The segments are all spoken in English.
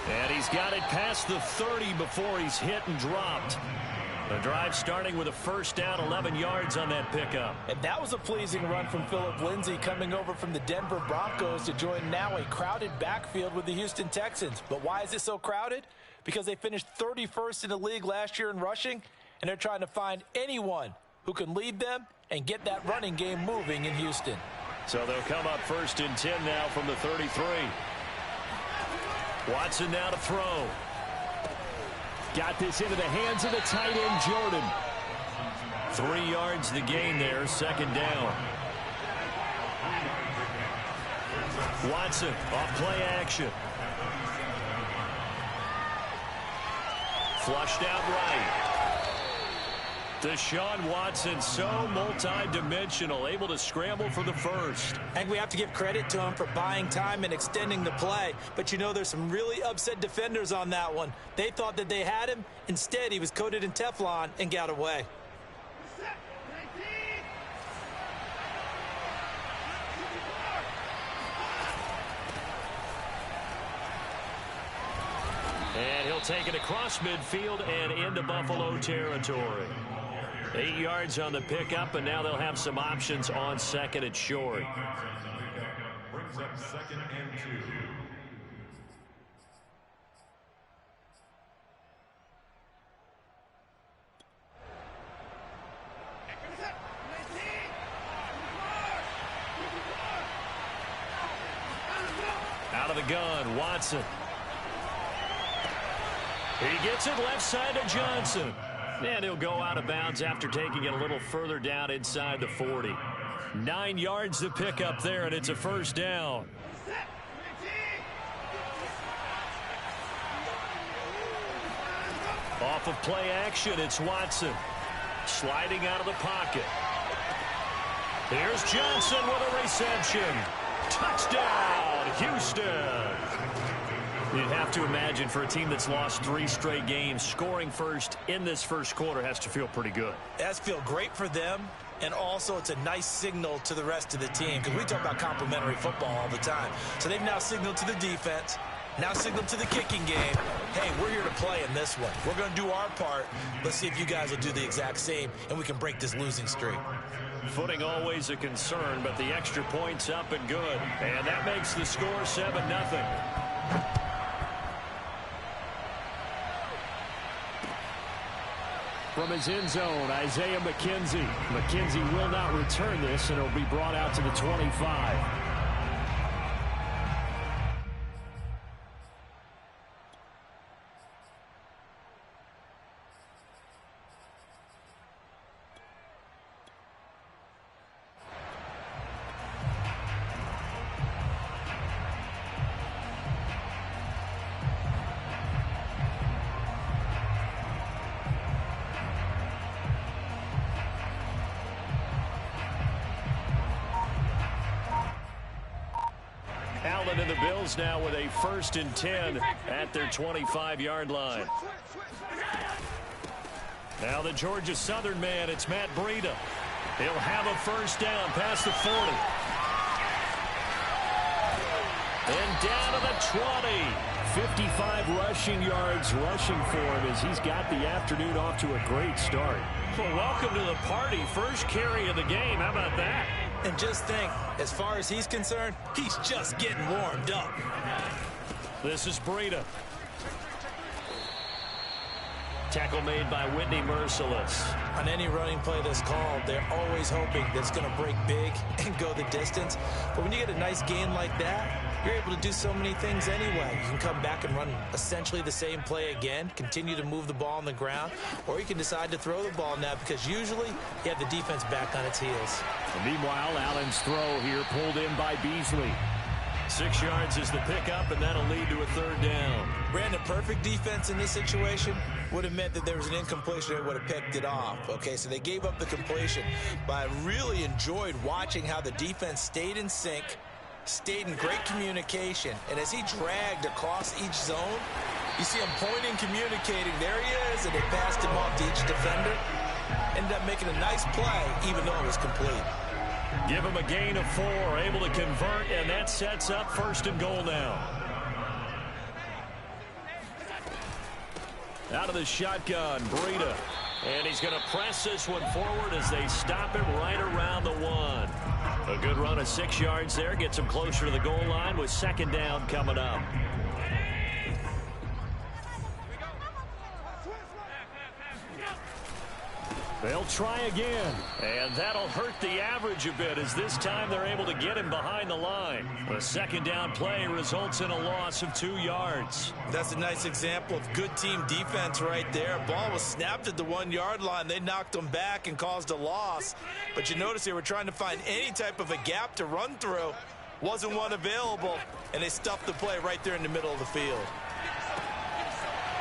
And he's got it past the 30 before he's hit and dropped. The drive starting with a first down, 11 yards on that pickup. And that was a pleasing run from Phillip Lindsay, coming over from the Denver Broncos to join now a crowded backfield with the Houston Texans. But why is it so crowded? Because they finished 31st in the league last year in rushing, and they're trying to find anyone who can lead them and get that running game moving in Houston. So they'll come up first and 10 now from the 33. Watson now to throw. Got this into the hands of the tight end, Jordan. 3 yards the gain there, second down. Watson off play action. Flushed out right. Deshaun Watson, so multi-dimensional, able to scramble for the first. I think we have to give credit to him for buying time and extending the play. But, you know, there's some really upset defenders on that one. They thought that they had him. Instead, he was coated in Teflon and got away. And he'll take it across midfield and into Buffalo territory. 8 yards on the pickup, and now they'll have some options on second and short. Brings up second and 2. Out of the gun, Watson. He gets it left side to Johnson. And he'll go out of bounds after taking it a little further down inside the 40. 9 yards to pick up there, and it's a first down. Off of play action, it's Watson. Sliding out of the pocket. Here's Johnson with a reception. Touchdown, Houston. You'd have to imagine for a team that's lost 3 straight games, scoring first in this first quarter has to feel pretty good. It has to feel great for them, and also it's a nice signal to the rest of the team, because we talk about complimentary football all the time. So they've now signaled to the defense, now signaled to the kicking game, hey, we're here to play in this one. We're going to do our part. Let's see if you guys will do the exact same, and we can break this losing streak. Footing always a concern, but the extra point's up and good. And that makes the score 7-0. From his end zone, Isaiah McKenzie. McKenzie will not return this, and it'll be brought out to the 25. Allen and the Bills now with a first and 10 at their 25-yard line. Now the Georgia Southern man, it's Matt Breida. He'll have a first down past the 40. And down to the 20. 55 rushing yards rushing for him as he's got the afternoon off to a great start. Well, welcome to the party. First carry of the game. How about that? And just think, as far as he's concerned, he's just getting warmed up. This is Breida. Tackle made by Whitney Merciless. On any running play that's called, they're always hoping that it's going to break big and go the distance. But when you get a nice gain like that, you're able to do so many things anyway. You can come back and run essentially the same play again, continue to move the ball on the ground, or you can decide to throw the ball now because usually you have the defense back on its heels. And meanwhile, Allen's throw here pulled in by Beasley. 6 yards is the pickup, and that'll lead to a third down. Brandon, perfect defense in this situation would have meant that there was an incompletion and would have picked it off. Okay, so they gave up the completion, but I really enjoyed watching how the defense stayed in sync, stayed in great communication, and as he dragged across each zone, you see him pointing, communicating. There he is, and they passed him off to each defender. Ended up making a nice play, even though it was complete. Give him a gain of 4, able to convert, and that sets up first and goal now. Out of the shotgun, Breida. And he's going to press this one forward as they stop it right around the 1. A good run of 6 yards there. Gets him closer to the goal line with second down coming up. They'll try again. And that'll hurt the average a bit as this time they're able to get him behind the line. A second down play results in a loss of 2 yards. That's a nice example of good team defense right there. Ball was snapped at the 1 yard line. They knocked him back and caused a loss. But you notice they were trying to find any type of a gap to run through. Wasn't one available. And they stuffed the play right there in the middle of the field.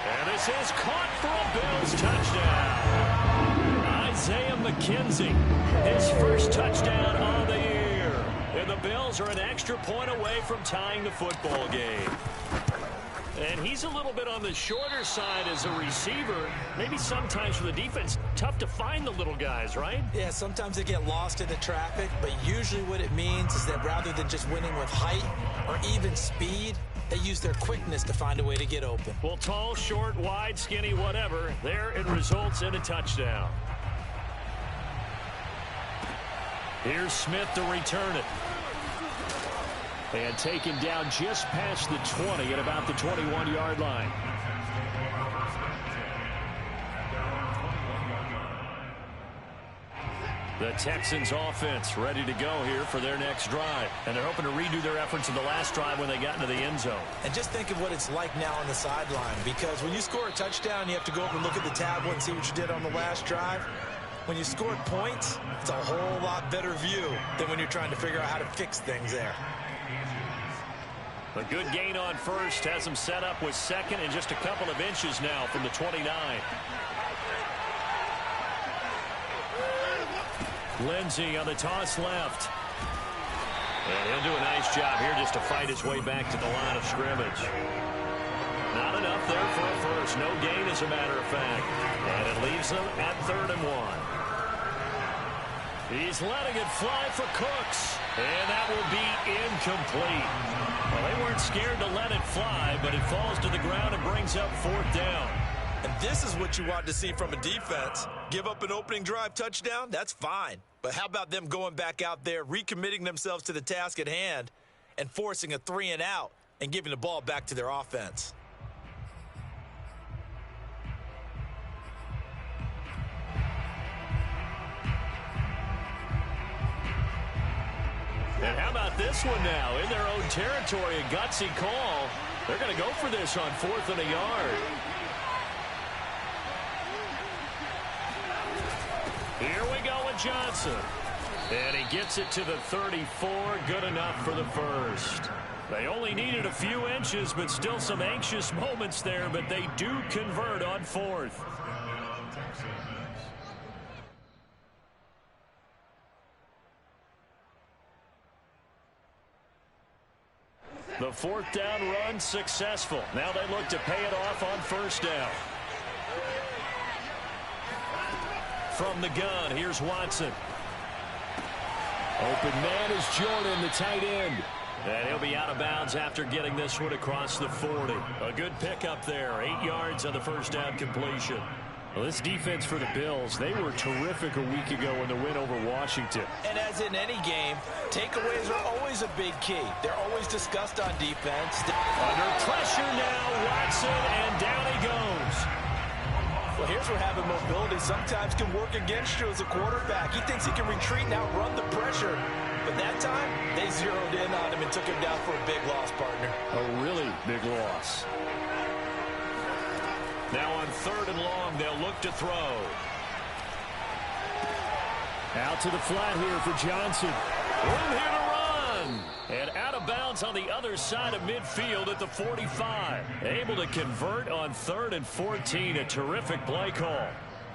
And this is caught for a Bills touchdown. Isaiah McKenzie, his first touchdown on the year. And the Bills are an extra point away from tying the football game. And he's a little bit on the shorter side as a receiver. Maybe sometimes for the defense, tough to find the little guys, right? Yeah, sometimes they get lost in the traffic, but usually what it means is that rather than just winning with height or even speed, they use their quickness to find a way to get open. Well, tall, short, wide, skinny, whatever, there it results in a touchdown. Here's Smith to return it. And taken down just past the 20 at about the 21-yard line. The Texans offense ready to go here for their next drive. And they're hoping to redo their efforts in the last drive when they got into the end zone. And just think of what it's like now on the sideline. Because when you score a touchdown, you have to go up and look at the tablet and see what you did on the last drive. When you scored points, it's a whole lot better view than when you're trying to figure out how to fix things there. A good gain on first has him set up with second and just a couple of inches now from the 29. Lindsey on the toss left. And he'll do a nice job here just to fight his way back to the line of scrimmage. Not enough there for a first. No gain, as a matter of fact. And it leaves them at 3rd and 1. He's letting it fly for Cooks. And that will be incomplete. Well, they weren't scared to let it fly, but it falls to the ground and brings up 4th down. And this is what you want to see from a defense. Give up an opening drive touchdown, that's fine. But how about them going back out there, recommitting themselves to the task at hand, and forcing a 3 and out and giving the ball back to their offense? And how about this one now? In their own territory, a gutsy call. They're going to go for this on 4th and a yard. Here we go with Johnson. And he gets it to the 34. Good enough for the first. They only needed a few inches, but still some anxious moments there. But they do convert on 4th. The 4th down run successful. Now they look to pay it off on 1st down. From the gun, here's Watson. Open man is Jordan, the tight end. And he'll be out of bounds after getting this one across the 40. A good pickup there. 8 yards on the 1st down completion. Well, this defense for the Bills, they were terrific a week ago in the win over Washington. And as in any game, takeaways are always a big key. They're always discussed on defense. Under pressure now, Watson, and down he goes. Well, here's where having mobility sometimes can work against you as a quarterback. He thinks he can retreat and outrun the pressure. But that time, they zeroed in on him and took him down for a big loss, partner. A really big loss. Now on 3rd and long, they'll look to throw. Out to the flat here for Johnson. Room here to run. And out of bounds on the other side of midfield at the 45. Able to convert on 3rd and 14. A terrific play call.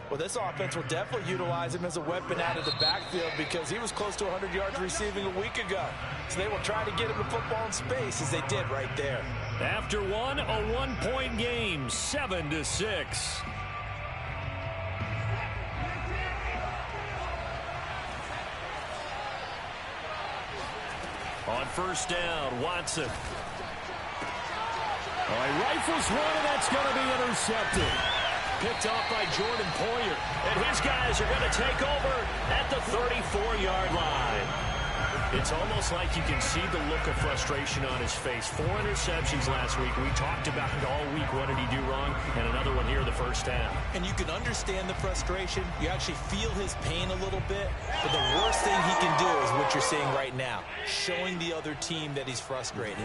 Well, this offense will definitely utilize him as a weapon out of the backfield because he was close to 100 yards receiving a week ago. So they will try to get him the football in space as they did right there. After one, a 1-point game, 7-6. On 1st down, Watson. He rifles one, and that's going to be intercepted. picked off by Jordan Poyer. And his guys are going to take over at the 34-yard line. It's almost like you can see the look of frustration on his face. 4 interceptions last week. We talked about it all week. What did he do wrong? And another one here in the first half. And you can understand the frustration. You actually feel his pain a little bit. But the worst thing he can do is what you're seeing right now, showing the other team that he's frustrated.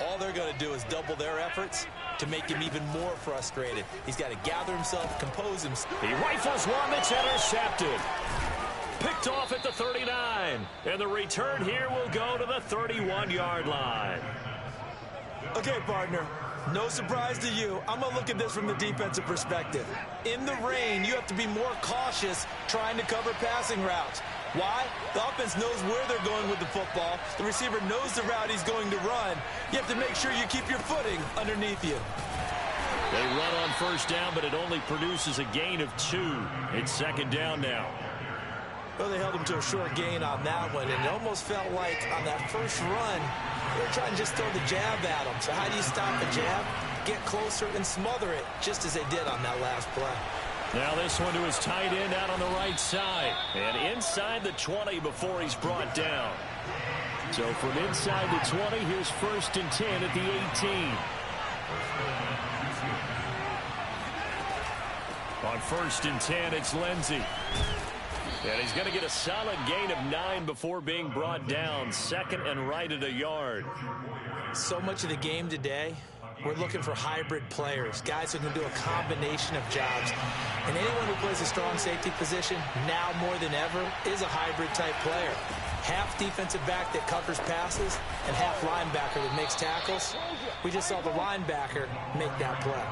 All they're going to do is double their efforts to make him even more frustrated. He's got to gather himself, compose himself. He rifles one that's intercepted. Picked off at the 39. And the return here will go to the 31-yard line. Okay, partner. No surprise to you. I'm going to look at this from the defensive perspective. In the rain, you have to be more cautious trying to cover passing routes. Why? The offense knows where they're going with the football. The receiver knows the route he's going to run. You have to make sure you keep your footing underneath you. They run on first down, but it only produces a gain of 2. It's second down now. Well, they held him to a short gain on that one, and it almost felt like on that first run, they were trying to just throw the jab at him. So how do you stop the jab? Get closer and smother it, just as they did on that last play. Now this one to his tight end out on the right side. And inside the 20 before he's brought down. So from inside the 20, here's 1st and 10 at the 18. On 1st and 10, it's Lindsey. And he's going to get a solid gain of 9 before being brought down. Second and right at a yard. So much of the game today, we're looking for hybrid players, guys who can do a combination of jobs. And anyone who plays a strong safety position, now more than ever, is a hybrid-type player. Half defensive back that covers passes and half linebacker that makes tackles. We just saw the linebacker make that play.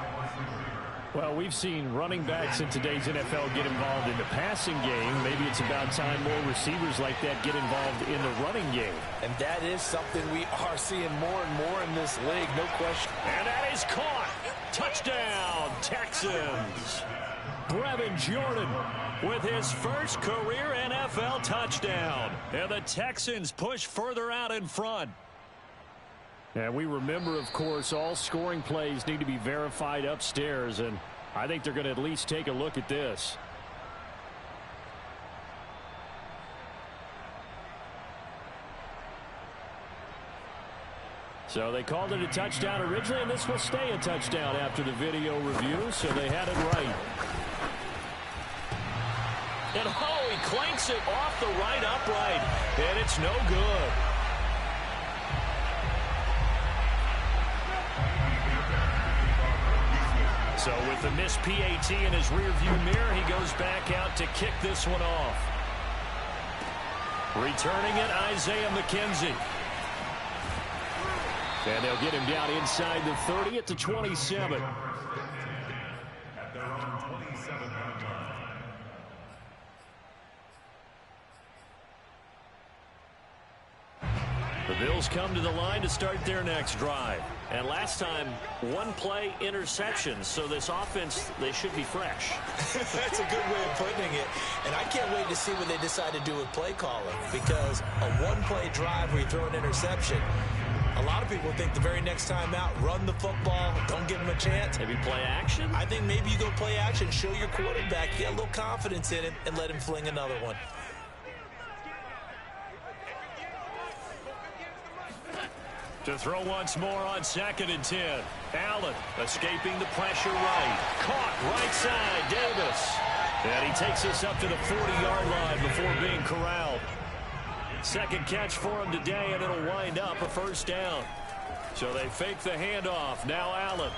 Well, we've seen running backs in today's NFL get involved in the passing game. Maybe it's about time more receivers like that get involved in the running game. And that is something we are seeing more and more in this league, no question. And that is caught. Touchdown, Texans. Brevin Jordan with his first career NFL touchdown. And the Texans push further out in front. And we remember, of course, all scoring plays need to be verified upstairs, and I think they're going to at least take a look at this. So they called it a touchdown originally, and this will stay a touchdown after the video review, so they had it right. And oh, he clanks it off the right upright, and it's no good. So with the missed PAT in his rearview mirror, he goes back out to kick this one off. Returning it, Isaiah McKenzie. And they'll get him down inside the 30 at the 27. At their own 27-yard line. The Bills come to the line to start their next drive. And last time, 1 play interception. So this offense, they should be fresh. That's a good way of putting it. And I can't wait to see what they decide to do with play calling. Because a 1-play drive where you throw an interception, a lot of people think the very next time out, run the football, don't give him a chance. Maybe play action? I think maybe you go play action, show your quarterback, get a little confidence in him, and let him fling another one. To throw once more on 2nd and 10. Allen escaping the pressure right. Caught right side, Davis. And he takes us up to the 40-yard line before being corralled. Second catch for him today, and it'll wind up a first down. So they fake the handoff. Now Allen.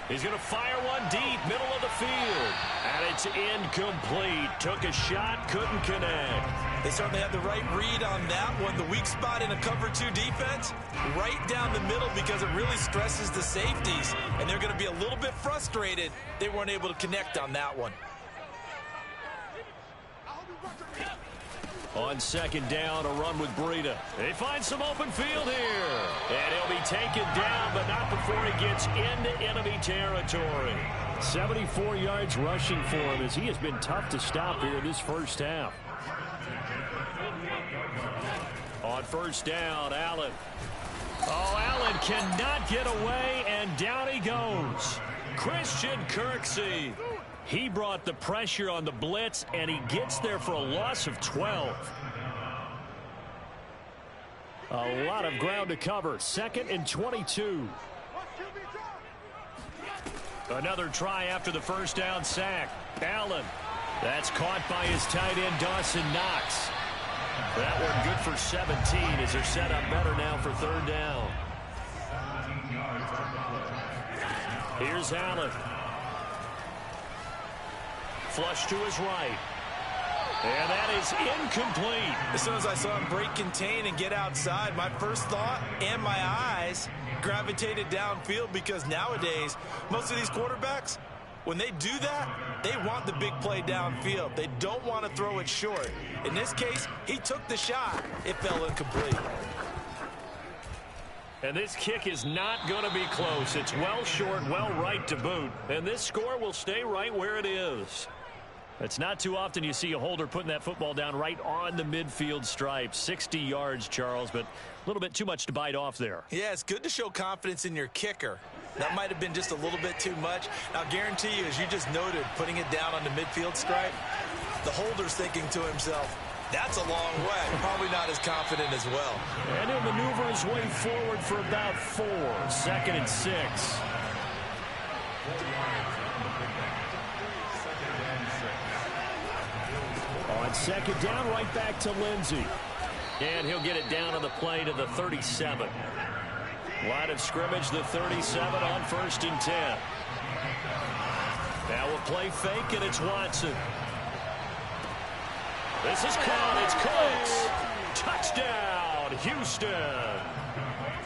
He's going to fire one deep, middle of the field. And it's incomplete. Took a shot, couldn't connect. They certainly had the right read on that one. The weak spot in a cover 2 defense, right down the middle because it really stresses the safeties. And they're going to be a little bit frustrated they weren't able to connect on that one. On 2nd down, a run with Breida. They find some open field here. And he'll be taken down, but not before he gets into enemy territory. 74 yards rushing for him as he has been tough to stop here in this first half. On 1st down, Allen. Oh, Allen cannot get away, and down he goes. Christian Kirksey He brought the pressure on the blitz, and he gets there for a loss of 12. A lot of ground to cover. 2nd and 22. Another try after the first down sack. Allen. That's caught by his tight end, Dawson Knox. That one good for 17 as they're set up better now for 3rd down. Here's Allen. Flush to his right. And that is incomplete. As soon as I saw him break contain and get outside, my first thought and my eyes gravitated downfield, because nowadays, most of these quarterbacks, when they do that, they want the big play downfield. They don't want to throw it short. In this case, he took the shot. It fell incomplete. And this kick is not going to be close. It's well short, well right to boot. And this score will stay right where it is. It's not too often you see a holder putting that football down right on the midfield stripe. 60 yards, Charles, but a little bit too much to bite off there. Yeah, it's good to show confidence in your kicker. That might have been just a little bit too much. I'll guarantee you, as you just noted, putting it down on the midfield stripe, the holder's thinking to himself, that's a long way. Probably not as confident as well. And he'll maneuver his way forward for about 4. 2nd and 6. On 2nd down, right back to Lindsey. And he'll get it down on the play to the 37. Line of scrimmage, the 37 on 1st and 10. Now we'll play fake, and it's Watson. This is caught. It's Cooks. Touchdown, Houston.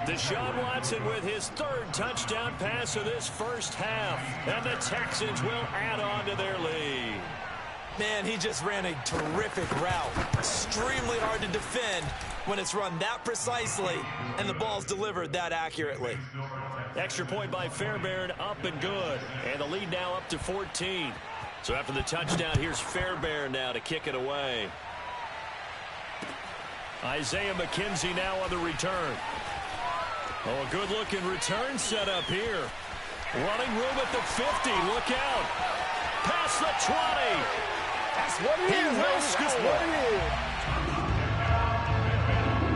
Deshaun Watson with his 3rd touchdown pass of this first half. And the Texans will add on to their lead. Man, he just ran a terrific route. Extremely hard to defend when it's run that precisely and the ball's delivered that accurately. Extra point by Fairbairn, up and good. And the lead now up to 14. So after the touchdown, here's Fairbairn now to kick it away. Isaiah McKenzie now on the return. Oh, a good-looking return set up here. Running room at the 50. Look out. Past the 20. That's what it is. That's what it is.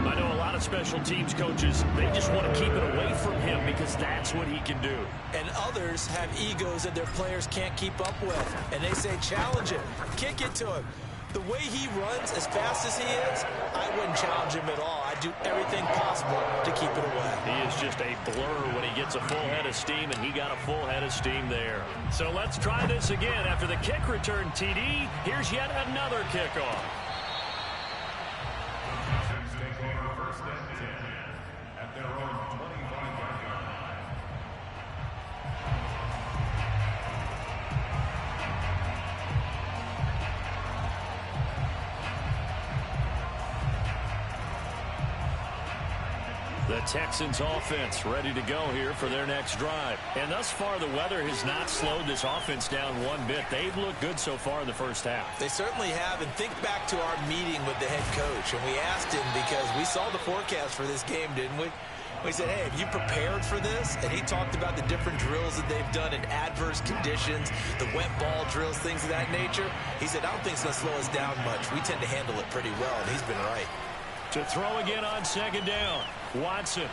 I know a lot of special teams coaches, they just want to keep it away from him because that's what he can do. And others have egos that their players can't keep up with. And they say, challenge him. Kick it to him. The way he runs as fast as he is, I wouldn't challenge him at all. I'd do everything possible to keep it away. He is just a blur when he gets a full head of steam, and he got a full head of steam there. So let's try this again. After the kick return TD, here's yet another kickoff. Take over 1st and 10 at their own 25-yard line. The Texans offense ready to go here for their next drive. And thus far, the weather has not slowed this offense down one bit. They've looked good so far in the first half. They certainly have. And think back to our meeting with the head coach. And we asked him, because we saw the forecast for this game, didn't we? We said, hey, have you prepared for this? And he talked about the different drills that they've done in adverse conditions, the wet ball drills, things of that nature. He said, I don't think it's going to slow us down much. We tend to handle it pretty well, and he's been right. To throw again on 2nd down. Watson.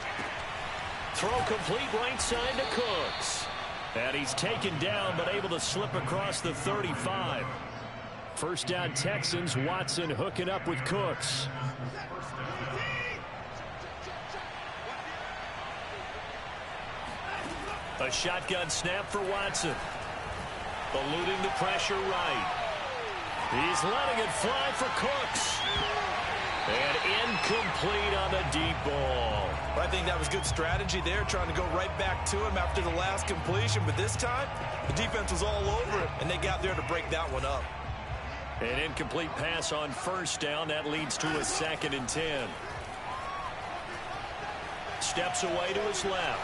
Throw complete right side to Cooks. And he's taken down, but able to slip across the 35. First down Texans. Watson hooking up with Cooks. A shotgun snap for Watson. Eluding the pressure right. He's letting it fly for Cooks. And incomplete on the deep ball. I think that was good strategy there, trying to go right back to him after the last completion. But this time, the defense was all over it, and they got there to break that one up. An incomplete pass on 1st down. That leads to a 2nd and 10. Steps away to his left.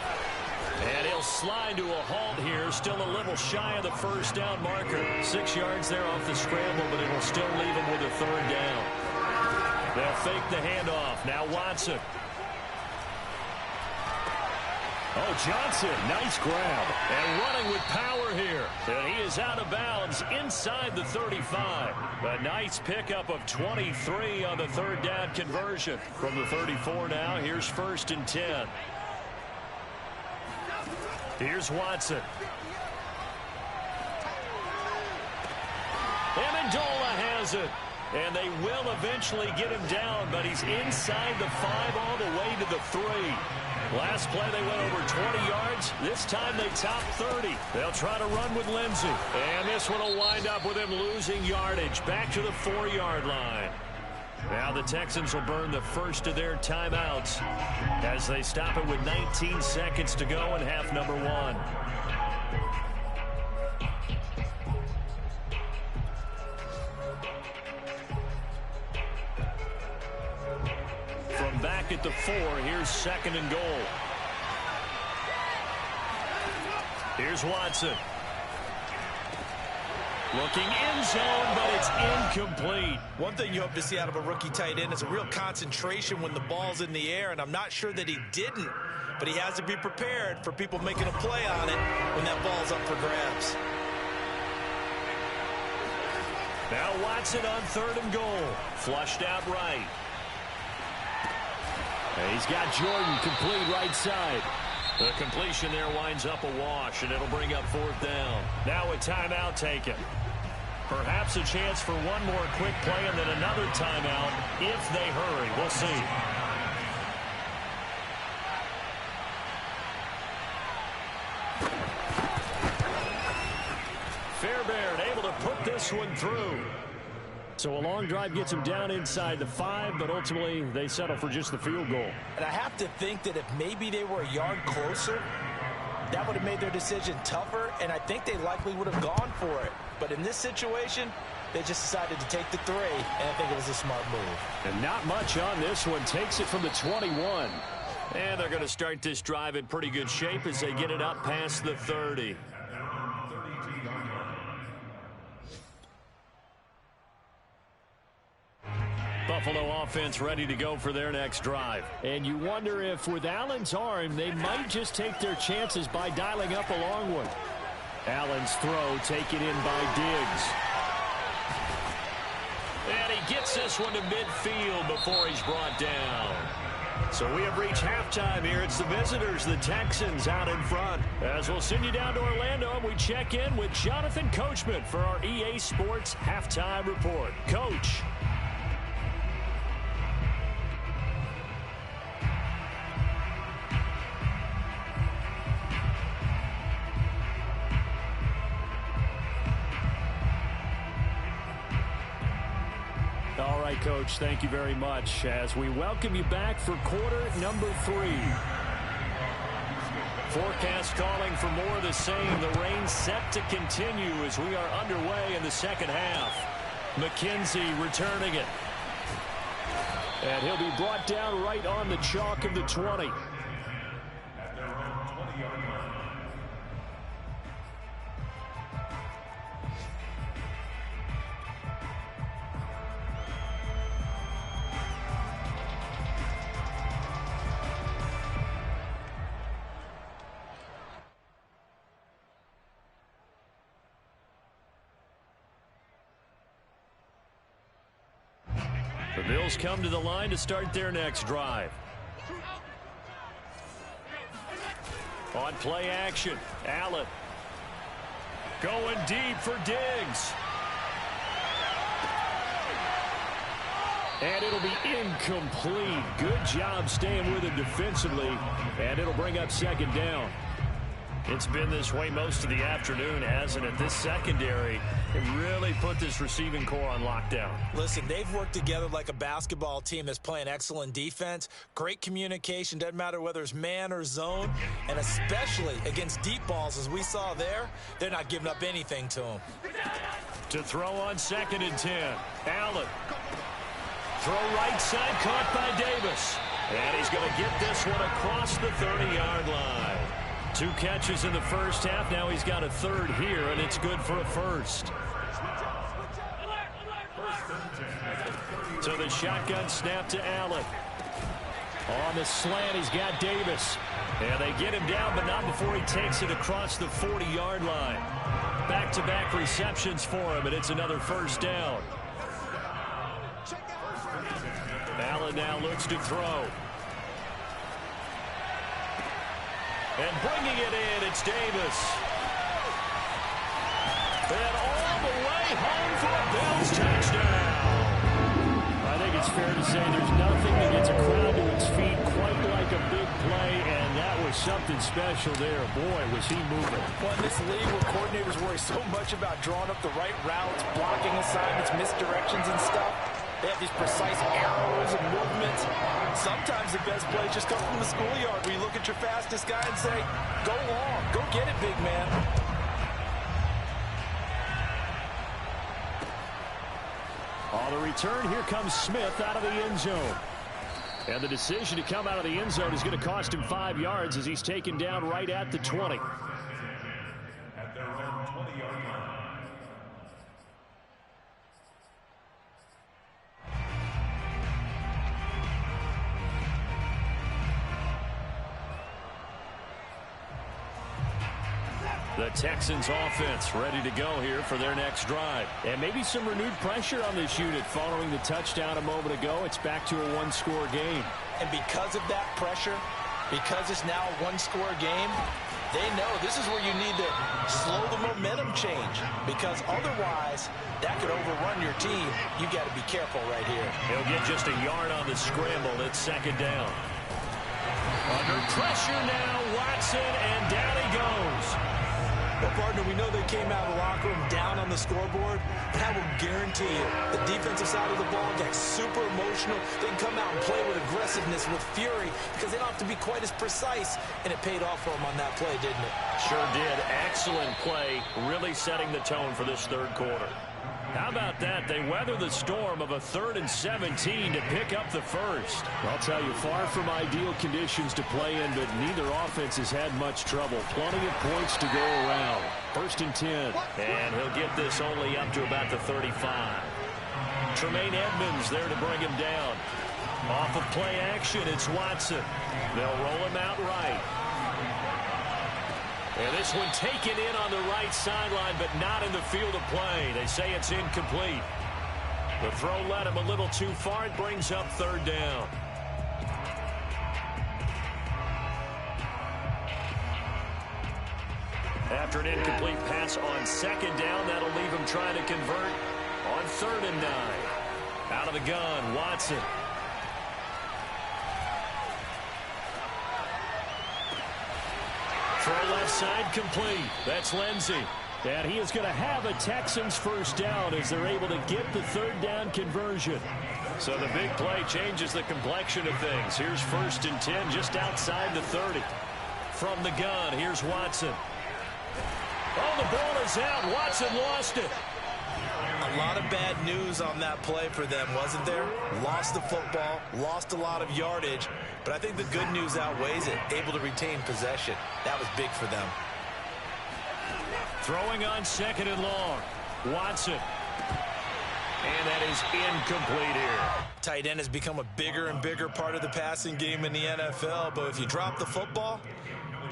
And he'll slide to a halt here. Still a little shy of the 1st down marker. 6 yards there off the scramble, but it will still leave him with a 3rd down. They'll fake the handoff. Now Watson. Oh, Johnson, nice grab. And running with power here. And he is out of bounds inside the 35. A nice pickup of 23 on the third down conversion. From the 34 now, here's 1st and 10. Here's Watson. Amendola has it. And they will eventually get him down, but he's inside the 5 all the way to the 3. Last play, they went over 20 yards. This time, they top 30. They'll try to run with Lindsey. And this one will wind up with him losing yardage back to the 4-yard line. Now the Texans will burn the first of their timeouts as they stop it with 19 seconds to go in half number 1. From back at the 4, here's 2nd and goal. Here's Watson. Looking end zone, but it's incomplete. One thing you hope to see out of a rookie tight end is a real concentration when the ball's in the air, and I'm not sure that he didn't, but he has to be prepared for people making a play on it when that ball's up for grabs. Now Watson on 3rd and goal. Flushed out right. He's got Jordan complete right side. The completion there winds up a wash, and it'll bring up 4th down. Now a timeout taken. Perhaps a chance for one more quick play and then another timeout if they hurry. We'll see. Fairbairn able to put this one through. So a long drive gets him down inside the 5, but ultimately they settle for just the field goal. And I have to think that if maybe they were a yard closer, that would have made their decision tougher, and I think they likely would have gone for it. But in this situation, they just decided to take the 3, and I think it was a smart move. And not much on this one. Takes it from the 21. And they're going to start this drive in pretty good shape as they get it up past the 30. Buffalo offense ready to go for their next drive. And you wonder if with Allen's arm, they might just take their chances by dialing up a long one. Allen's throw taken in by Diggs. And he gets this one to midfield before he's brought down. So we have reached halftime here. It's the visitors, the Texans, out in front. As we'll send you down to Orlando, and we check in with Jonathan Coachman for our EA Sports Halftime Report. Coach. All right, Coach, thank you very much as we welcome you back for quarter number 3. Forecast calling for more of the same. The rain set to continue as we are underway in the second half. McKenzie returning it. And he'll be brought down right on the chalk of the 20. The Bills come to the line to start their next drive. On play action, Allen. Going deep for Diggs. And it'll be incomplete. Good job staying with him defensively. And it'll bring up 2nd down. It's been this way most of the afternoon, hasn't it? This secondary, it really put this receiving core on lockdown. Listen, they've worked together like a basketball team that's playing excellent defense. Great communication, doesn't matter whether it's man or zone. And especially against deep balls, as we saw there, they're not giving up anything to them. To throw on 2nd and 10. Allen. Throw right side, caught by Davis. And he's going to get this one across the 30-yard line. 2 catches in the first half. Now he's got a 3rd here, and it's good for a 1st. So the shotgun snap to Allen. On the slant, he's got Davis. And they get him down, but not before he takes it across the 40-yard line. Back-to-back receptions for him, and it's another first down. Allen now looks to throw. And bringing it in, it's Davis. And all the way home for a Bills touchdown. I think it's fair to say there's nothing that gets a crowd to its feet quite like a big play, and that was something special there. Boy, was he moving. Well, in this league where coordinators worry so much about drawing up the right routes, blocking assignments, misdirections and stuff, they have these precise arrows and movements. Sometimes the best plays just come from the schoolyard where you look at your fastest guy and say, go long, go get it, big man. On the return, here comes Smith out of the end zone. And the decision to come out of the end zone is going to cost him 5 yards as he's taken down right at the 20. At their own 20-yard line. The Texans offense ready to go here for their next drive. And maybe some renewed pressure on this unit following the touchdown a moment ago. It's back to a one-score game. And because of that pressure, because it's now a one-score game, they know this is where you need to slow the momentum change. Because otherwise, that could overrun your team. You got to be careful right here. He'll get just a yard on the scramble. It's second down. Under pressure now, Watson, and down he goes. Well, partner, we know they came out of the locker room down on the scoreboard, but I will guarantee you the defensive side of the ball gets super emotional. They can come out and play with aggressiveness, with fury, because they don't have to be quite as precise, and it paid off for them on that play, didn't it? Sure did. Excellent play, really setting the tone for this third quarter. How about that? They weather the storm of a 3rd and 17 to pick up the first. I'll tell you, far from ideal conditions to play in, but neither offense has had much trouble. Plenty of points to go around. 1st and 10. And he'll get this only up to about the 35. Tremaine Edmonds there to bring him down. Off of play action, it's Watson. They'll roll him out right. And this one taken in on the right sideline, but not in the field of play. They say it's incomplete. The throw led him a little too far. It brings up 3rd down. After an incomplete pass on 2nd down, that'll leave him trying to convert on 3rd and 9. Out of the gun, Watson. Throw left side complete. That's Lindsey. And he is going to have a Texans first down as they're able to get the 3rd down conversion. So the big play changes the complexion of things. Here's 1st and 10 just outside the 30. From the gun, here's Watson. Oh, the ball is out. Watson lost it. A lot of bad news on that play for them, wasn't there? Lost the football, lost a lot of yardage, but I think the good news outweighs it. Able to retain possession. That was big for them. Throwing on 2nd and long. Watson. And that is incomplete here. Tight end has become a bigger and bigger part of the passing game in the NFL, but if you drop the football,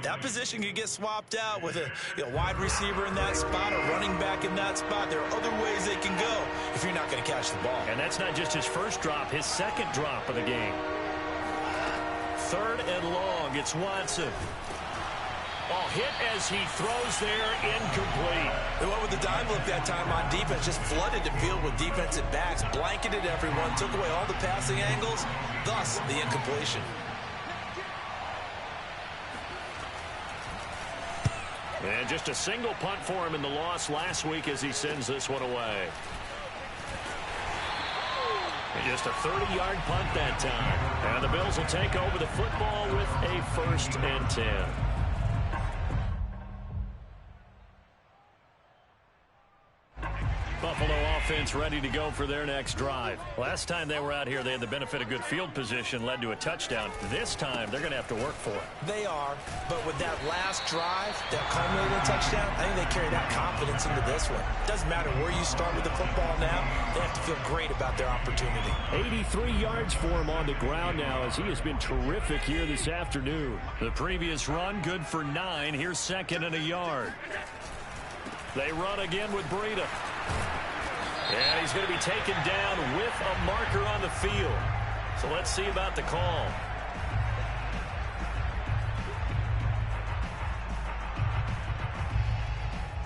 that position could get swapped out with a wide receiver in that spot, a running back in that spot. There are other ways they can go if you're not going to catch the ball. And that's not just his first drop, his 2nd drop of the game. 3rd and long, it's Watson. Ball hit as he throws there, incomplete. They went with the dime look that time on defense, just flooded the field with defensive backs, blanketed everyone, took away all the passing angles, thus the incompletion. And just a single punt for him in the loss last week as he sends this one away. And just a 30-yard punt that time. And the Bills will take over the football with a 1st and 10. Buffalo offense ready to go for their next drive. Last time they were out here, they had the benefit of good field position, led to a touchdown. This time, they're going to have to work for it. They are, but with that last drive that culminated in a touchdown, I think they carry that confidence into this one. Doesn't matter where you start with the football now, they have to feel great about their opportunity. 83 yards for him on the ground now, as he has been terrific here this afternoon. The previous run, good for 9. Here's second and a yard. They run again with Breida. And he's going to be taken down with a marker on the field. So let's see about the call.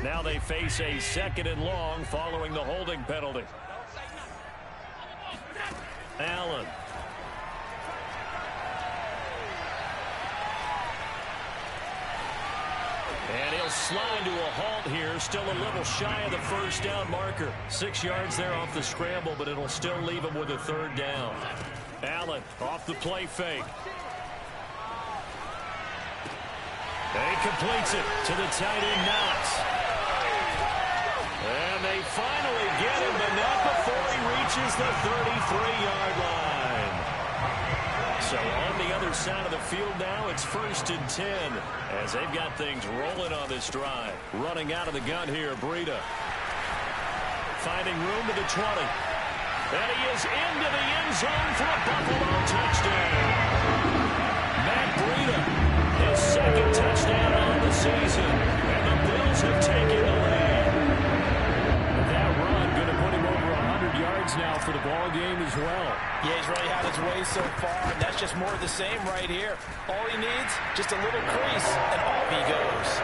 Now they face a second and long following the holding penalty. Allen. And he'll slide to a halt here, still a little shy of the first down marker. 6 yards there off the scramble, but it'll still leave him with a third down. Allen off the play fake. He completes it to the tight end, Knox. And they finally get him, but not before he reaches the 33-yard line. So on the other side of the field now, it's 1st and 10 as they've got things rolling on this drive. Running out of the gun here, Breida. Finding room to the 20. And he is into the end zone for a Buffalo touchdown. Matt Breida, his second touchdown on the season. And the Bills have taken the lead. That run going to put him over 100 yards now for the ball game as well. Yeah, he's really had his way so far, and that's just more of the same right here. All he needs, just a little crease, and off he goes.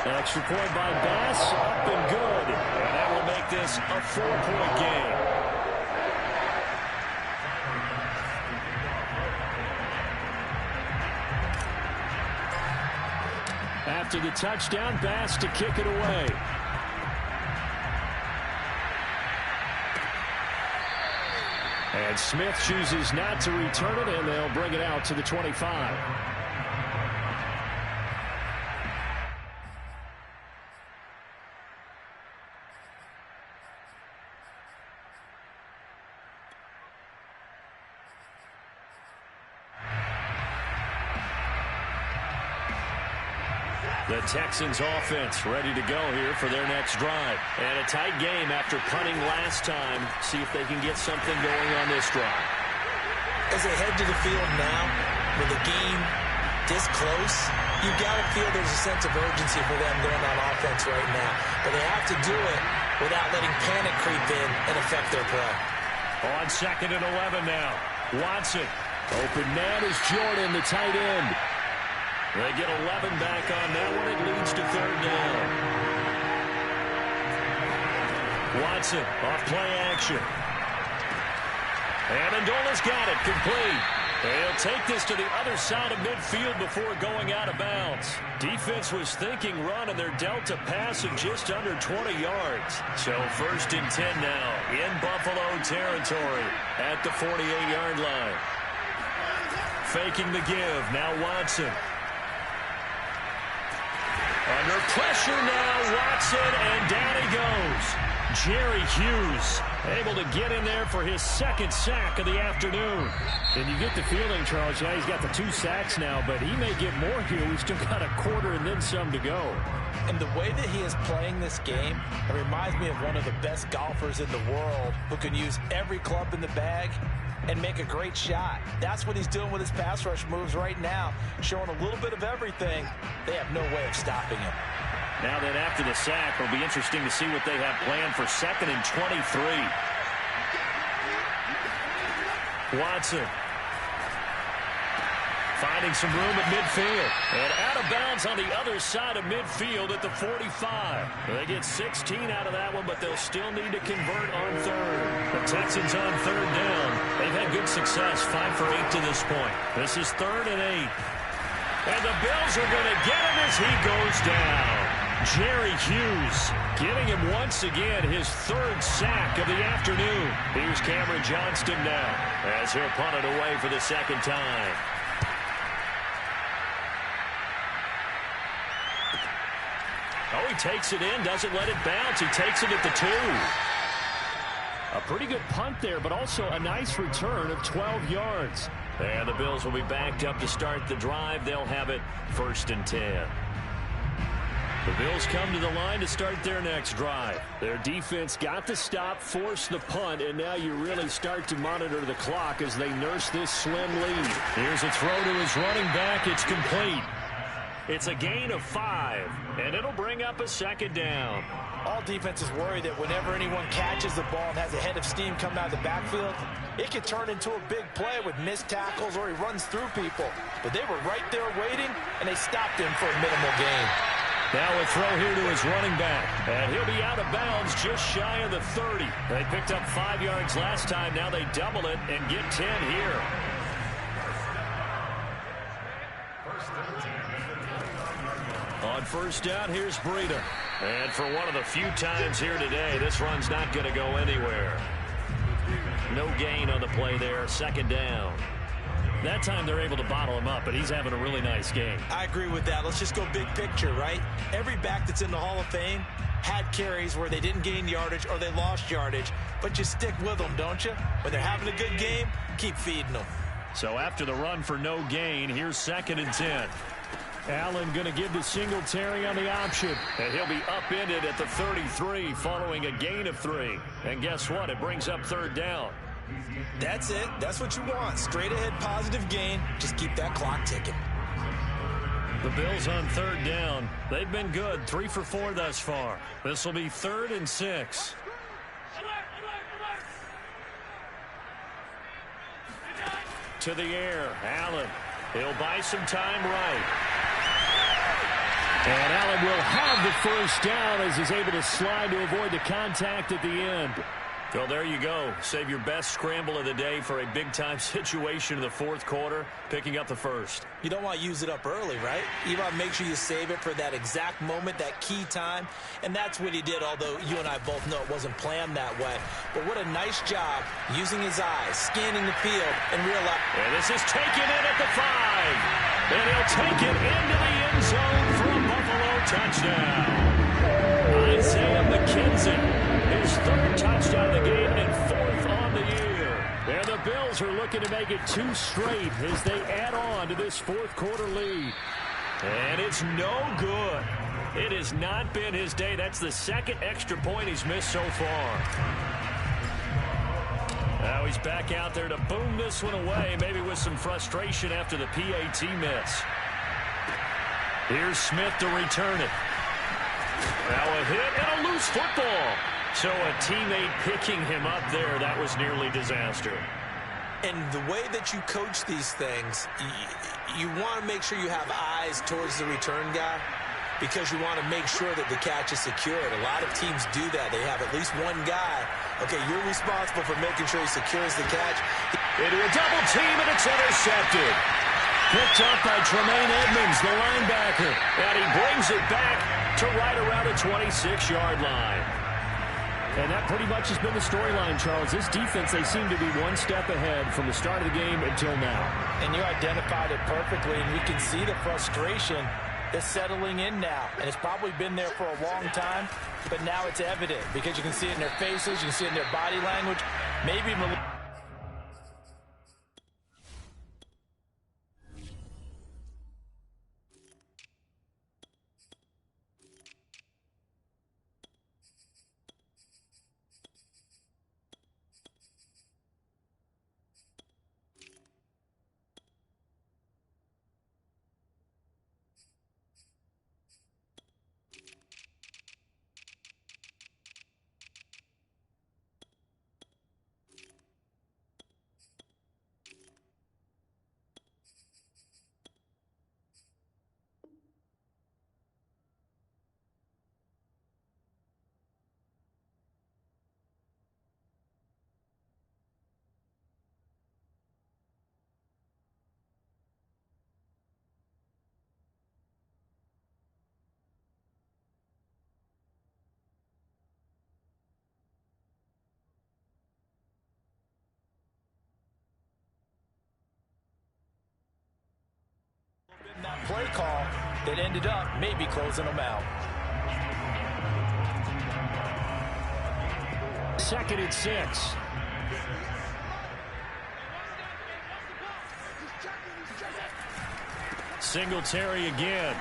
An extra point by Bass, up and good. And that will make this a 4-point game. After the touchdown, Bass to kick it away. And Smith chooses not to return it, and they'll bring it out to the 25. The Texans offense ready to go here for their next drive. And a tight game after punting last time. See if they can get something going on this drive. As they head to the field now, with the game this close, you've got to feel there's a sense of urgency for them going on offense right now. But they have to do it without letting panic creep in and affect their play. On 2nd and 11 now. Watson. Open man is Jordan, the tight end. They get 11 back on that one. It leads to 3rd down. Watson off play action. And Amendola's got it complete. They'll take this to the other side of midfield before going out of bounds. Defense was thinking run, and they're dealt a pass of just under 20 yards. So 1st and 10 now in Buffalo territory at the 48-yard line. Faking the give. Now Watson. Under pressure now, Watson, and down he goes. Jerry Hughes able to get in there for his 2nd sack of the afternoon. And you get the feeling, Charles, yeah, he's got the 2 sacks now, but he may get more here. We've still got a quarter and then some to go. And the way that he is playing this game, it reminds me of one of the best golfers in the world who can use every club in the bag and make a great shot. That's what he's doing with his pass rush moves right now, showing a little bit of everything. They have no way of stopping him. Now that after the sack, it'll be interesting to see what they have planned for 2nd and 23. Watson. Finding some room at midfield. And out of bounds on the other side of midfield at the 45. They get 16 out of that one, but they'll still need to convert on 3rd. The Texans on 3rd down. They've had good success, 5 for 8 to this point. This is 3rd and 8. And the Bills are going to get him as he goes down. Jerry Hughes getting him once again his 3rd sack of the afternoon. Here's Cameron Johnston now as he'll punt it away for the 2nd time. Oh, he takes it in, doesn't let it bounce. He takes it at the 2. A pretty good punt there, but also a nice return of 12 yards. And the Bills will be backed up to start the drive. They'll have it 1st and 10. The Bills come to the line to start their next drive. Their defense got the stop, forced the punt, and now you really start to monitor the clock as they nurse this slim lead. Here's a throw to his running back. It's complete. It's a gain of 5, and it'll bring up a 2nd down. All defenses worry that whenever anyone catches the ball and has a head of steam coming out of the backfield, it could turn into a big play with missed tackles or he runs through people. But they were right there waiting, and they stopped him for a minimal gain. Now a throw here to his running back, and he'll be out of bounds just shy of the 30. They picked up 5 yards last time. Now they double it and get 10 here. On 1st down, here's Breida. And for one of the few times here today, this run's not going to go anywhere. No gain on the play there, 2nd down. That time they're able to bottle him up, but he's having a really nice game. I agree with that. Let's just go big picture, right? Every back that's in the Hall of Fame had carries where they didn't gain yardage or they lost yardage, but you stick with them, don't you? When they're having a good game, keep feeding them. So after the run for no gain, here's 2nd and 10. Allen going to give to Singletary on the option, and he'll be upended at the 33 following a gain of 3. And guess what? It brings up 3rd down. That's it. That's what you want. Straight ahead positive gain. Just keep that clock ticking. The Bills on 3rd down. They've been good. 3 for 4 thus far. This will be 3rd and 6. To the air. Allen. He'll buy some time right. And Allen will have the 1st down as he's able to slide to avoid the contact at the end. Well, there you go. Save your best scramble of the day for a big-time situation in the 4th quarter, picking up the 1st. You don't want to use it up early, right? You want to make sure you save it for that exact moment, that key time. And that's what he did, although you and I both know it wasn't planned that way. But what a nice job using his eyes, scanning the field, and realize. And this is taken in at the 5. And he'll take it into the end zone for a Buffalo touchdown. Isaiah McKenzie. His 3rd touchdown of the game and 4th on the year. And the Bills are looking to make it 2 straight as they add on to this 4th quarter lead. And it's no good. It has not been his day. That's the 2nd extra point he's missed so far. Now he's back out there to boom this one away, maybe with some frustration after the PAT miss. Here's Smith to return it. Now a hit and a loose football. So a teammate picking him up there, that was nearly disaster. And the way that you coach these things, you want to make sure you have eyes towards the return guy because you want to make sure that the catch is secured. A lot of teams do that. They have at least one guy. Okay, you're responsible for making sure he secures the catch. Into a double team, and it's intercepted. Picked up by Tremaine Edmonds, the linebacker. And he brings it back to right around the 26-yard line. And that pretty much has been the storyline, Charles. This defense, they seem to be one step ahead from the start of the game until now. And you identified it perfectly, and we can see the frustration that's settling in now. And it's probably been there for a long time, but now it's evident because you can see it in their faces, you can see it in their body language. Maybe that play call that ended up maybe closing them out. 2nd and 6. Singletary again.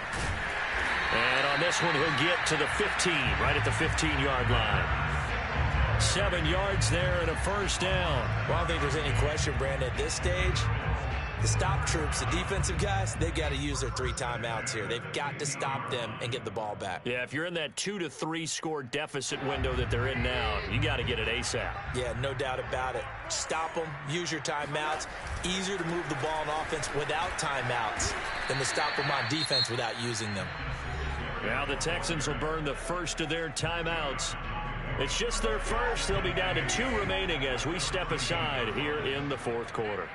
And on this one, he'll get to the 15, right at the 15-yard line. 7 yards there and a first down. Well, I don't think there's any question, Brandon, at this stage. The stop troops, the defensive guys, they've got to use their 3 timeouts here. They've got to stop them and get the ball back. Yeah, if you're in that 2 to 3 score deficit window that they're in now, you got to get it ASAP. Yeah, no doubt about it. Stop them, use your timeouts. Easier to move the ball on offense without timeouts than to stop them on defense without using them. Now the Texans will burn the first of their timeouts. It's just their first. They'll be down to 2 remaining as we step aside here in the 4th quarter.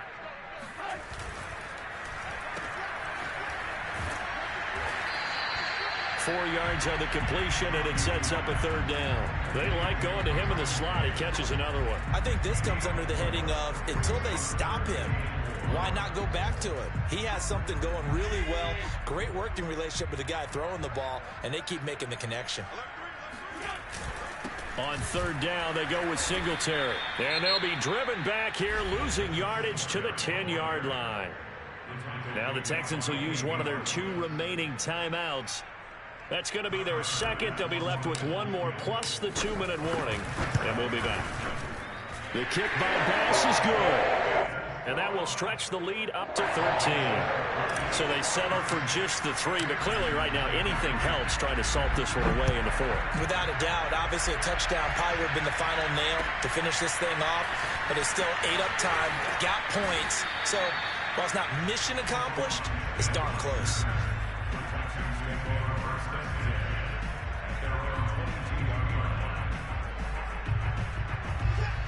Four yards on the completion, and it sets up a 3rd down. They like going to him in the slot. He catches another one. I think this comes under the heading of until they stop him, why not go back to it? He has something going really well. Great working relationship with the guy throwing the ball, and they keep making the connection. On 3rd down, they go with Singletary. And they'll be driven back here, losing yardage to the 10-yard line. Now the Texans will use one of their 2 remaining timeouts. That's going to be their 2nd. They'll be left with 1 more plus the 2-minute warning. And we'll be back. The kick by Bass is good. And that will stretch the lead up to 13. So they settle for just the 3. But clearly right now anything helps trying to salt this one away in the 4th. Without a doubt. Obviously a touchdown probably would have been the final nail to finish this thing off. But it's still 8 up time. Got points. So while it's not mission accomplished, it's darn close.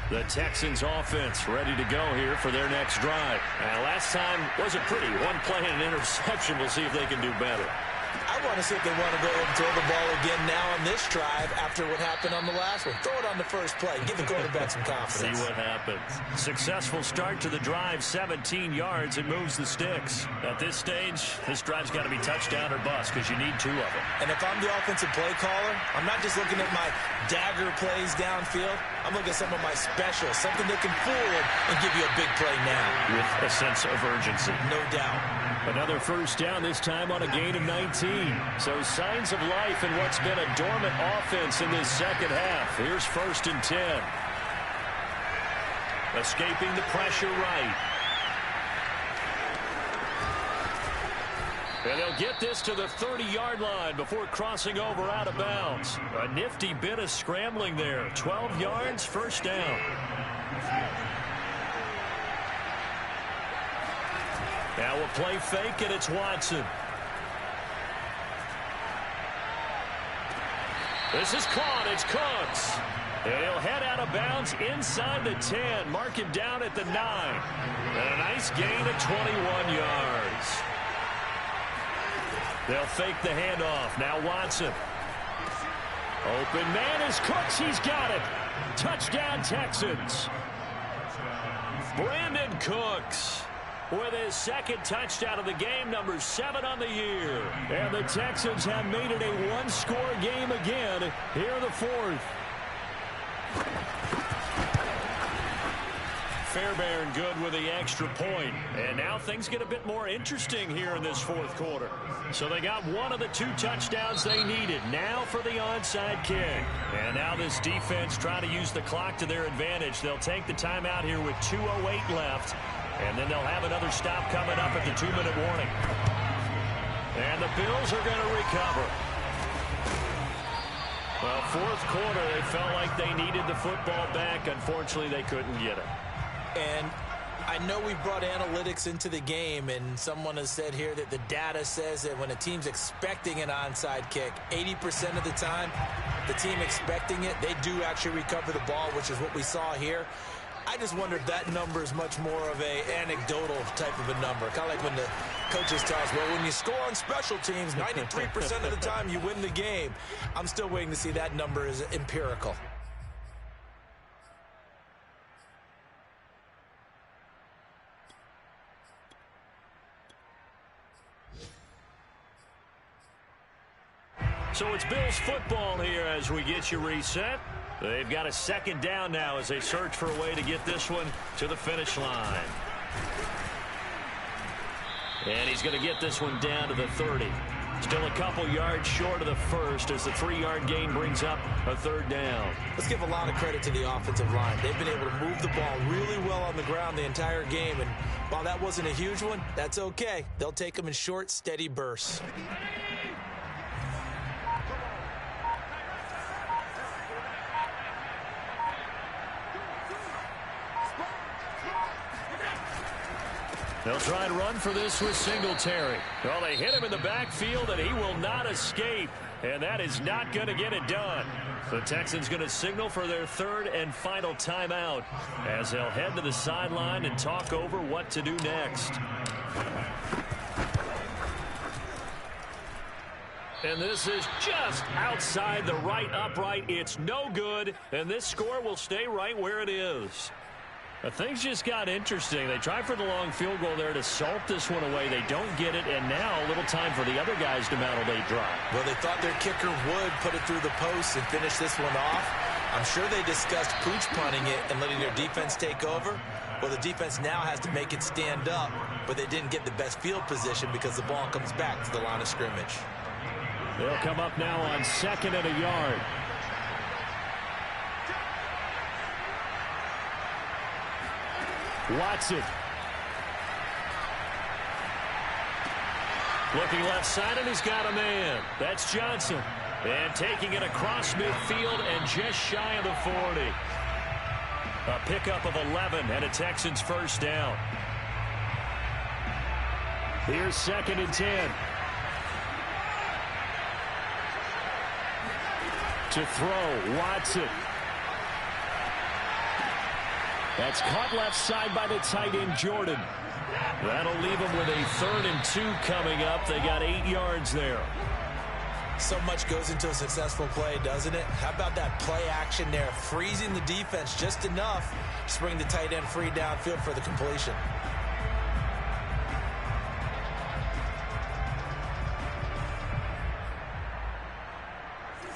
The Texans offense ready to go here for their next drive. Last time wasn't pretty. 1 play and an interception. We'll see if they can do better. I want to see if they want to go ahead and throw the ball again now on this drive after what happened on the last one. Throw it on the first play. Give the quarterback some confidence. See what happens. Successful start to the drive. 17 yards. It moves the sticks. At this stage, this drive's got to be touchdown or bust because you need 2 of them. And if I'm the offensive play caller, I'm not just looking at my dagger plays downfield. I'm looking at some of my specials, something that can fool and give you a big play now. With a sense of urgency. No doubt. Another first down, this time on a gain of 19. So signs of life in what's been a dormant offense in this 2nd half. Here's 1st and 10. Escaping the pressure right. And they'll get this to the 30-yard line before crossing over out of bounds. A nifty bit of scrambling there. 12 yards, first down. Now we'll play fake, and it's Watson. This is caught. It's Cooks. And he'll head out of bounds inside the 10. Mark him down at the 9. And a nice gain of 21 yards. They'll fake the handoff. Now Watson. Open man is Cooks. He's got it. Touchdown, Texans. Brandon Cooks with his 2nd touchdown of the game, number 7 on the year. And the Texans have made it a 1-score game again here in the 4th. Fairbairn good with the extra point. And now things get a bit more interesting here in this 4th quarter. So they got one of the 2 touchdowns they needed. Now for the onside kick. And now this defense trying to use the clock to their advantage. They'll take the timeout here with 2:08 left. And then they'll have another stop coming up at the 2-minute warning. And the Bills are going to recover. Well, 4th quarter, they felt like they needed the football back. Unfortunately, they couldn't get it. And I know we brought analytics into the game, and someone has said here that the data says that when a team's expecting an onside kick, 80% of the time, the team expecting it, they do actually recover the ball, which is what we saw here. I just wonder if that number is much more of a anecdotal type of a number. Kind of like when the coaches tell us, well, when you score on special teams, 93% of the time you win the game. I'm still waiting to see that number is empirical. So it's Bills football here as we get you reset. They've got a second down now as they search for a way to get this one to the finish line. And he's going to get this one down to the 30. Still a couple yards short of the first as the 3-yard gain brings up a third down. Let's give a lot of credit to the offensive line. They've been able to move the ball really well on the ground the entire game. And while that wasn't a huge one, that's okay. They'll take them in short, steady bursts. They'll try and run for this with Singletary. Well, they hit him in the backfield, and he will not escape. And that is not going to get it done. The Texans going to signal for their third and final timeout as they'll head to the sideline and talk over what to do next. And this is just outside the right upright. It's no good, and this score will stay right where it is. But things just got interesting. They tried for the long field goal there to salt this one away. They don't get it, and now a little time for the other guys to mount a late drive. Well, they thought their kicker would put it through the post and finish this one off. I'm sure they discussed pooch punting it and letting their defense take over. Well, the defense now has to make it stand up, but they didn't get the best field position because the ball comes back to the line of scrimmage. They'll come up now on 2nd and a yard. Watson. Looking left side, and he's got a man. That's Johnson. And taking it across midfield and just shy of the 40. A pickup of 11 and a Texans first down. Here's 2nd and 10. To throw, Watson. That's caught left side by the tight end, Jordan. That'll leave them with a 3rd and 2 coming up. They got 8 yards there. So much goes into a successful play, doesn't it? How about that play action there, freezing the defense just enough to bring the tight end free downfield for the completion.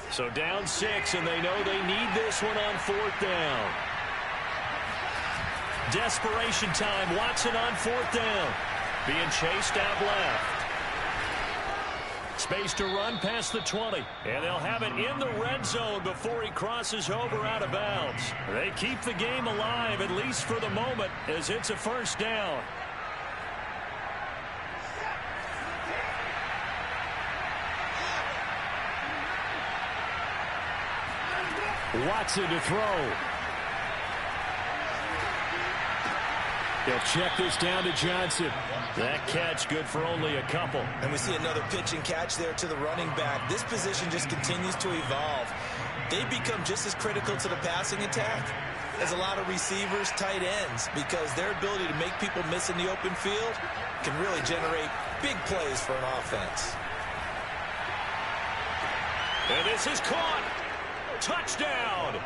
So down 6, and they know they need this one on 4th down. Desperation time. Watson on 4th down. Being chased out left. Space to run past the 20. And they'll have it in the red zone before he crosses over out of bounds. They keep the game alive, at least for the moment, as it's a first down. Watson to throw. They'll check this down to Johnson. That catch good for only a couple. And we see another pitch and catch there to the running back. This position just continues to evolve. They become just as critical to the passing attack as a lot of receivers, tight ends, because their ability to make people miss in the open field can really generate big plays for an offense. And this is caught. Touchdown.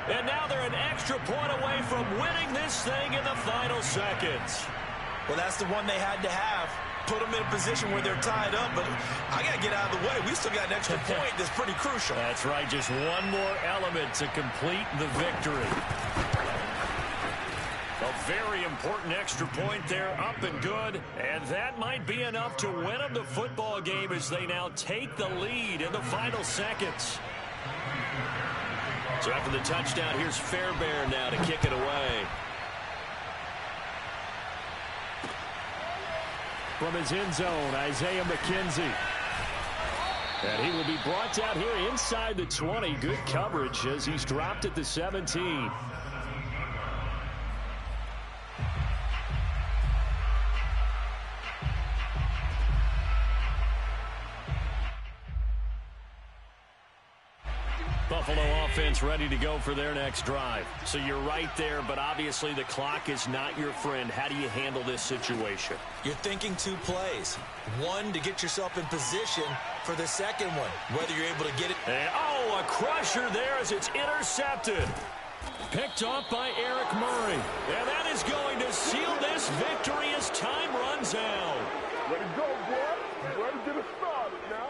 And now they're an extra point away from winning this thing in the final seconds. Well, that's the one they had to have. Put them in a position where they're tied up, but I got to get out of the way. We still got an extra point that's pretty crucial. That's right. Just one more element to complete the victory. A very important extra point there, up and good. And that might be enough to win them the football game as they now take the lead in the final seconds. So after the touchdown, here's Fairbairn now to kick it away. From his end zone, Isaiah McKenzie. And he will be brought down here inside the 20. Good coverage as he's dropped at the 17. Buffalo offense ready to go for their next drive. So you're right there, but obviously the clock is not your friend. How do you handle this situation? You're thinking 2 plays. One, to get yourself in position for the second one, whether you're able to get it. And, a crusher there as it's intercepted. Picked off by Eric Murray. And that is going to seal this victory as time runs out. Ready to go, boy. Ready to get it started now.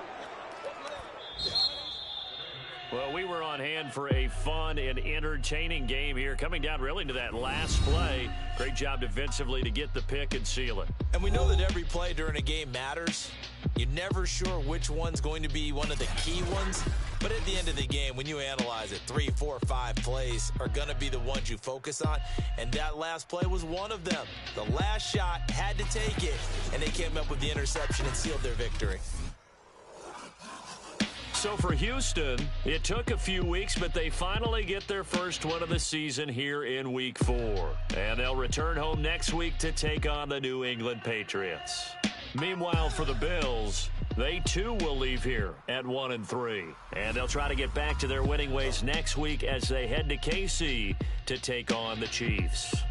Well, we were on hand for a fun and entertaining game here, coming down really to that last play. Great job defensively to get the pick and seal it. And we know that every play during a game matters. You're never sure which one's going to be one of the key ones. But at the end of the game, when you analyze it, 3, 4, 5 plays are going to be the ones you focus on. And that last play was one of them. The last shot had to take it, and they came up with the interception and sealed their victory. So for Houston, it took a few weeks, but they finally get their first win of the season here in Week 4. And they'll return home next week to take on the New England Patriots. Meanwhile, for the Bills, they too will leave here at 1-3. And they'll try to get back to their winning ways next week as they head to KC to take on the Chiefs.